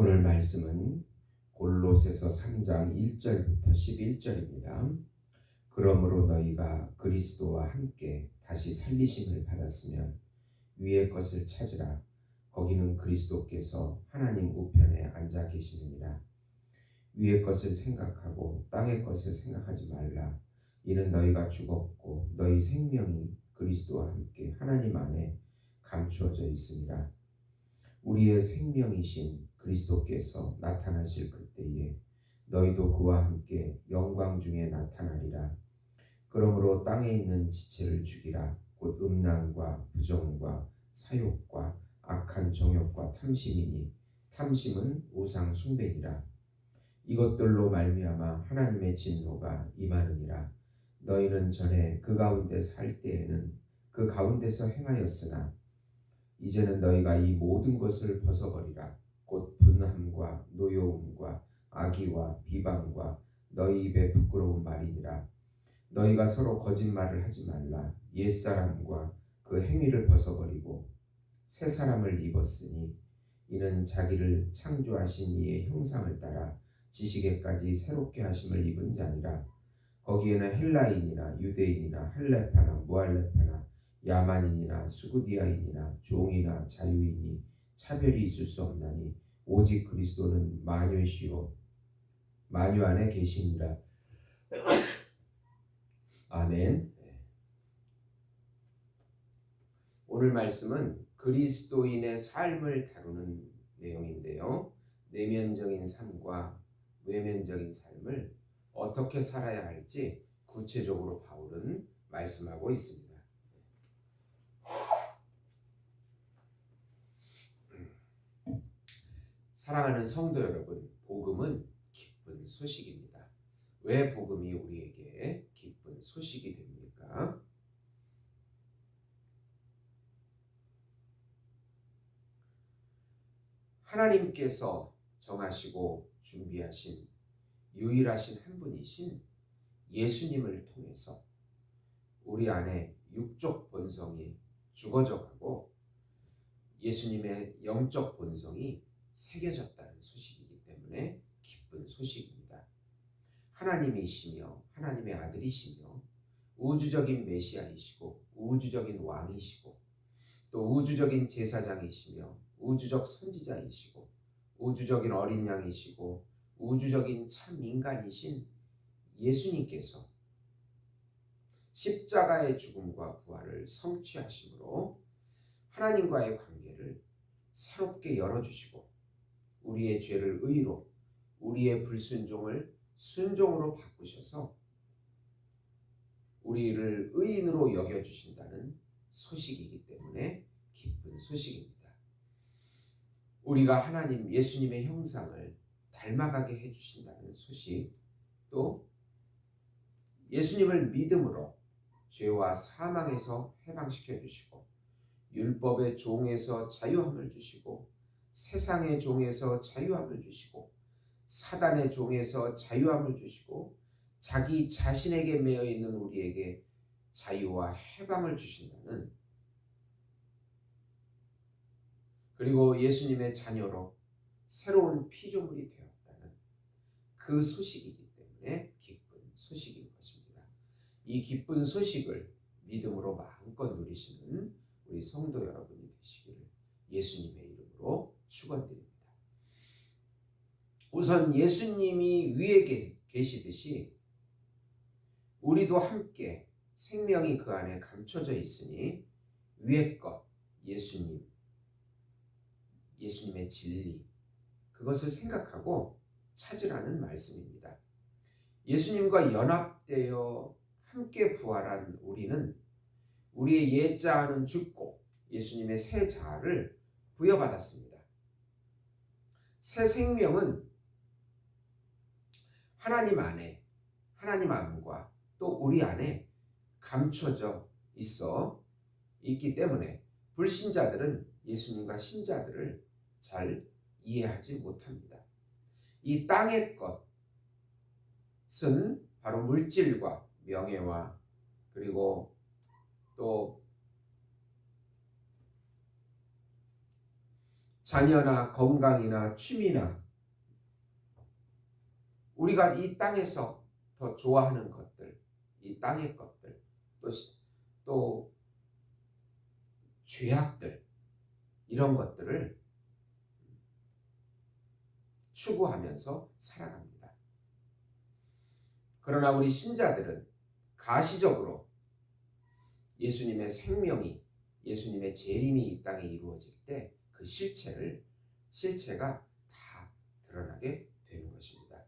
오늘 말씀은 골로새서 3장 1절부터 11절입니다. 그러므로 너희가 그리스도와 함께 다시 살리심을 받았으면 위의 것을 찾으라. 거기는 그리스도께서 하나님 우편에 앉아 계시느니라. 위의 것을 생각하고 땅의 것을 생각하지 말라. 이는 너희가 죽었고 너희 생명이 그리스도와 함께 하나님 안에 감추어져 있습니다. 우리의 생명이신 그리스도께서 나타나실 그때에 너희도 그와 함께 영광 중에 나타나리라. 그러므로 땅에 있는 지체를 죽이라. 곧 음란과 부정과 사욕과 악한 정욕과 탐심이니 탐심은 우상 숭배니라. 이것들로 말미암아 하나님의 진노가 임하느니라. 너희는 전에 그 가운데 살 때에는 그 가운데서 행하였으나 이제는 너희가 이 모든 것을 벗어버리라. 곧 분함과 노여움과 악의와 비방과 너희 입에 부끄러운 말이니라. 너희가 서로 거짓말을 하지 말라. 옛사람과 그 행위를 벗어버리고 새 사람을 입었으니 이는 자기를 창조하신 이의 형상을 따라 지식에까지 새롭게 하심을 입은 자니라. 거기에는 헬라인이나 유대인이나 할레파나 무할레파나 야만인이나 수구디아인이나 종이나 자유인이 차별이 있을 수 없나니 오직 그리스도는 만유시요 만유 안에 계시니라. 아멘. 오늘 말씀은 그리스도인의 삶을 다루는 내용인데요. 내면적인 삶과 외면적인 삶을 어떻게 살아야 할지 구체적으로 바울은 말씀하고 있습니다. 사랑하는 성도 여러분, 복음은 기쁜 소식입니다. 왜 복음이 우리에게 기쁜 소식이 됩니까? 하나님께서 정하시고 준비하신 유일하신 한 분이신 예수님을 통해서 우리 안에 육적 본성이 죽어져 가고 예수님의 영적 본성이 새겨졌다는 소식이기 때문에 기쁜 소식입니다. 하나님이시며 하나님의 아들이시며 우주적인 메시아이시고 우주적인 왕이시고 또 우주적인 제사장이시며 우주적 선지자이시고 우주적인 어린 양이시고 우주적인 참 인간이신 예수님께서 십자가의 죽음과 부활을 성취하심으로 하나님과의 관계를 새롭게 열어주시고 우리의 죄를 의로 우리의 불순종을 순종으로 바꾸셔서 우리를 의인으로 여겨주신다는 소식이기 때문에 기쁜 소식입니다. 우리가 하나님 예수님의 형상을 닮아가게 해주신다는 소식, 또 예수님을 믿음으로 죄와 사망에서 해방시켜 주시고 율법의 종에서 자유함을 주시고 세상의 종에서 자유함을 주시고 사단의 종에서 자유함을 주시고 자기 자신에게 매여 있는 우리에게 자유와 해방을 주신다는, 그리고 예수님의 자녀로 새로운 피조물이 되었다는 그 소식이기 때문에 기쁜 소식인 것입니다. 이 기쁜 소식을 믿음으로 마음껏 누리시는 우리 성도 여러분이 되시기를 예수님의 이름으로 축원드립니다. 우선 예수님이 위에 계시듯이 우리도 함께 생명이 그 안에 감춰져 있으니 위의 것, 예수님의 진리, 그것을 생각하고 찾으라는 말씀입니다. 예수님과 연합되어 함께 부활한 우리는 우리의 옛 자아는 죽고 예수님의 새 자아를 부여받았습니다. 새 생명은 하나님 안에, 하나님 안과 또 우리 안에 감춰져 있기 때문에 불신자들은 예수님과 신자들을 잘 이해하지 못합니다. 이 땅의 것은 바로 물질과 명예와 그리고 또 자녀나 건강이나 취미나 우리가 이 땅에서 더 좋아하는 것들, 이 땅의 것들, 또 죄악들, 이런 것들을 추구하면서 살아갑니다. 그러나 우리 신자들은 가시적으로 예수님의 생명이, 예수님의 재림이 이 땅에 이루어질 때 그 실체가 다 드러나게 되는 것입니다.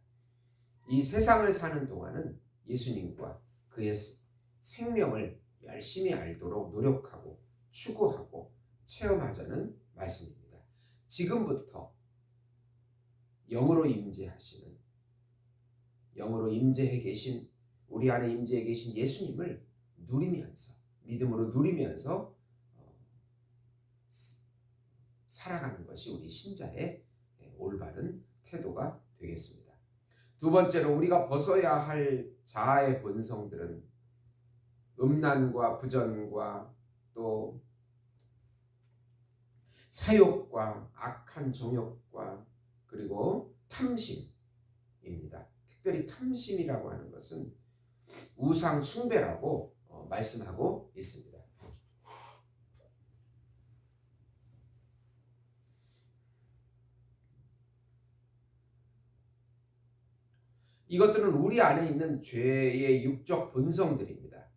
이 세상을 사는 동안은 예수님과 그의 생명을 열심히 알도록 노력하고 추구하고 체험하자는 말씀입니다. 지금부터 영으로 임재해 계신, 우리 안에 임재해 계신 예수님을 누리면서, 믿음으로 누리면서 살아가는 것이 우리 신자의 올바른 태도가 되겠습니다. 두 번째로 우리가 벗어야 할 자아의 본성들은 음란과 부전과 또 사욕과 악한 정욕과 그리고 탐심입니다. 특별히 탐심이라고 하는 것은 우상 숭배라고 말씀하고 있습니다. 이것들은 우리 안에 있는 죄의 육적 본성들입니다.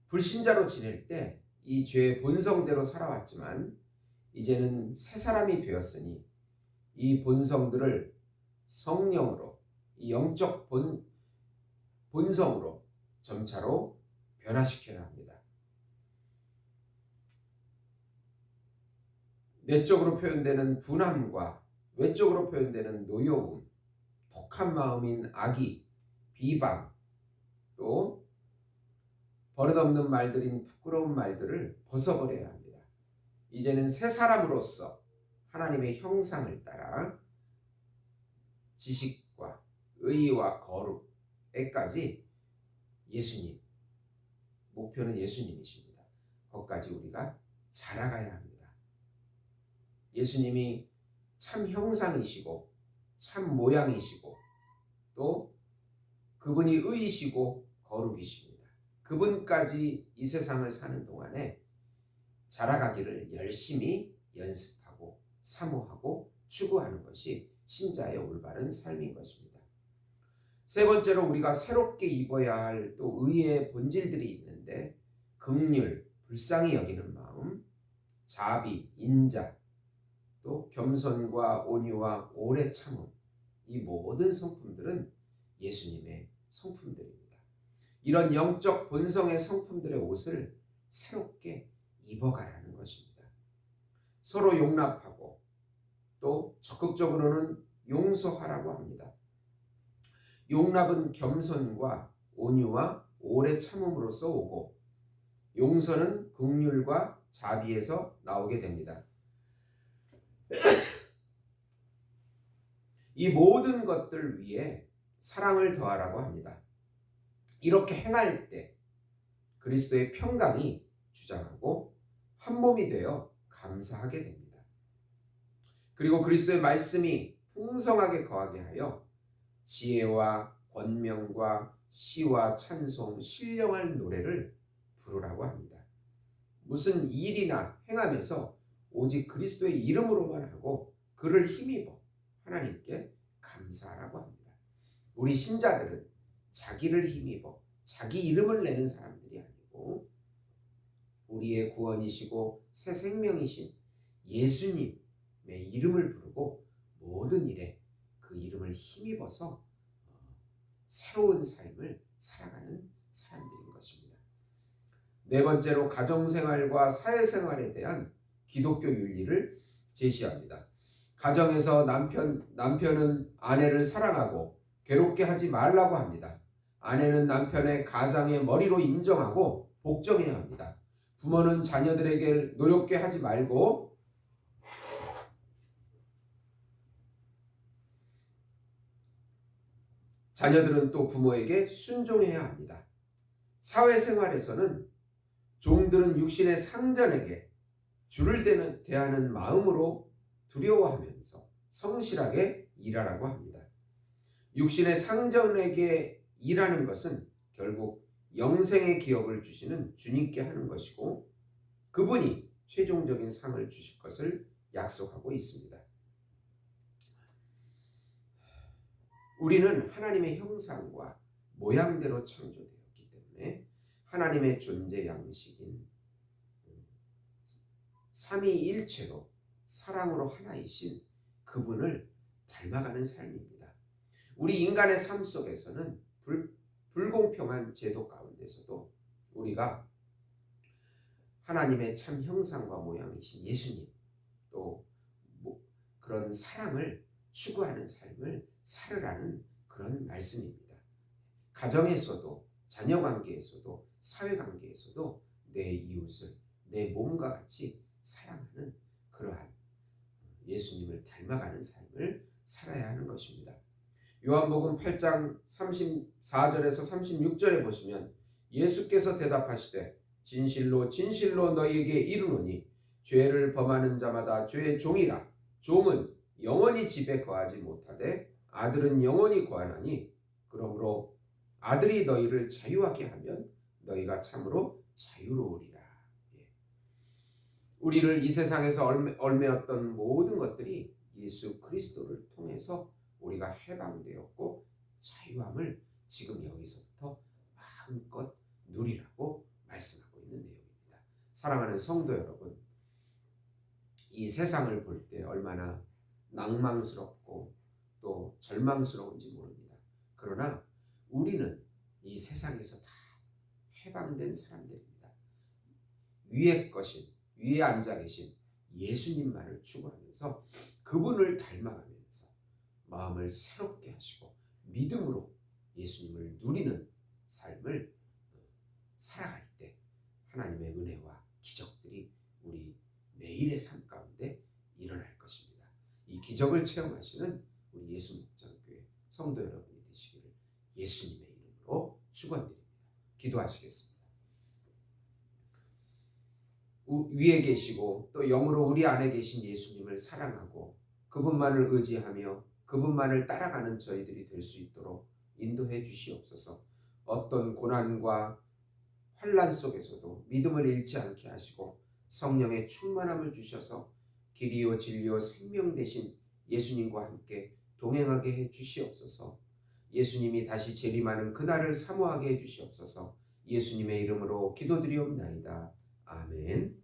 불신자로 지낼 때 이 죄의 본성대로 살아왔지만 이제는 새 사람이 되었으니 이 본성들을 성령으로, 이 영적 본성으로 점차로 변화시켜야 합니다. 내적으로 표현되는 분함과 외적으로 표현되는 노여움, 독한 마음인 악의, 비방, 또 버릇없는 말들인 부끄러운 말들을 벗어버려야 합니다. 이제는 새 사람으로서 하나님의 형상을 따라 지식과 의와 거룩에까지 예수님, 목표는 예수님이십니다. 거기까지 우리가 자라가야 합니다. 예수님이 참 형상이시고 참 모양이시고 또 그분이 의이시고 거룩이십니다. 그분까지 이 세상을 사는 동안에 자라가기를 열심히 연습하고 사모하고 추구하는 것이 신자의 올바른 삶인 것입니다. 세 번째로 우리가 새롭게 입어야 할 또 의의 본질들이 있는데 긍휼, 불쌍히 여기는 마음, 자비, 인자, 또 겸손과 온유와 오래 참음, 이 모든 성품들은 예수님의 성품들입니다. 이런 영적 본성의 성품들의 옷을 새롭게 입어가라는 것입니다. 서로 용납하고 또 적극적으로는 용서하라고 합니다. 용납은 겸손과 온유와 오래 참음으로써 오고 용서는 긍휼과 자비에서 나오게 됩니다. 이 모든 것들 위에 사랑을 더하라고 합니다. 이렇게 행할 때 그리스도의 평강이 주장하고 한 몸이 되어 감사하게 됩니다. 그리고 그리스도의 말씀이 풍성하게 거하게 하여 지혜와 권명과 시와 찬송, 신령한 노래를 부르라고 합니다. 무슨 일이나 행하면서 오직 그리스도의 이름으로만 하고 그를 힘입어 하나님께 감사하라고 합니다. 우리 신자들은 자기를 힘입어 자기 이름을 내는 사람들이 아니고 우리의 구원이시고 새 생명이신 예수님의 이름을 부르고 모든 일에 그 이름을 힘입어서 새로운 삶을 살아가는 사람들인 것입니다. 네 번째로 가정생활과 사회생활에 대한 기독교 윤리를 제시합니다. 가정에서 남편은 아내를 사랑하고 괴롭게 하지 말라고 합니다. 아내는 남편의 가장의 머리로 인정하고 복종해야 합니다. 부모는 자녀들에게 노엽게 하지 말고 자녀들은 또 부모에게 순종해야 합니다. 사회생활에서는 종들은 육신의 상전에게 주를 대하는 마음으로 두려워하면서 성실하게 일하라고 합니다. 육신의 상전에게 일하는 것은 결국 영생의 기업을 주시는 주님께 하는 것이고 그분이 최종적인 상을 주실 것을 약속하고 있습니다. 우리는 하나님의 형상과 모양대로 창조되었기 때문에 하나님의 존재 양식인 삼위일체로 사랑으로 하나이신 그분을 닮아가는 삶입니다. 우리 인간의 삶 속에서는 불공평한 제도 가운데서도 우리가 하나님의 참 형상과 모양이신 예수님 또 그런 사랑을 추구하는 삶을 살으라는 그런 말씀입니다. 가정에서도 자녀관계에서도 사회관계에서도 내 이웃을 내 몸과 같이 사랑하는 그러한 예수님을 닮아가는 삶을 살아야 하는 것입니다. 요한복음 8장 34절에서 36절에 보시면 예수께서 대답하시되 진실로 진실로 너희에게 이르노니 죄를 범하는 자마다 죄의 종이라. 종은 영원히 집에 거하지 못하되 아들은 영원히 거하나니 그러므로 아들이 너희를 자유하게 하면 너희가 참으로 자유로우리라. 우리를 이 세상에서 얽매였던 모든 것들이 예수 그리스도를 통해서 우리가 해방되었고 자유함을 지금 여기서부터 마음껏 누리라고 말씀하고 있는 내용입니다. 사랑하는 성도 여러분, 이 세상을 볼 때 얼마나 낭망스럽고 또 절망스러운지 모릅니다. 그러나 우리는 이 세상에서 다 해방된 사람들입니다. 위에 앉아 계신 예수님만을 추구하면서 그분을 닮아가면서 마음을 새롭게 하시고 믿음으로 예수님을 누리는 삶을 살아갈 때 하나님의 은혜와 기적들이 우리 매일의 삶 가운데 일어날 것입니다. 이 기적을 체험하시는 우리 예수목장교회 성도 여러분이 되시기를 예수님의 이름으로 축원드립니다. 기도하시겠습니다. 위에 계시고 또 영으로 우리 안에 계신 예수님을 사랑하고 그분만을 의지하며 그분만을 따라가는 저희들이 될 수 있도록 인도해 주시옵소서. 어떤 고난과 환난 속에서도 믿음을 잃지 않게 하시고 성령의 충만함을 주셔서 길이요 진리요 생명 되신 예수님과 함께 동행하게 해 주시옵소서. 예수님이 다시 재림하는 그날을 사모하게 해 주시옵소서. 예수님의 이름으로 기도드리옵나이다. 아멘.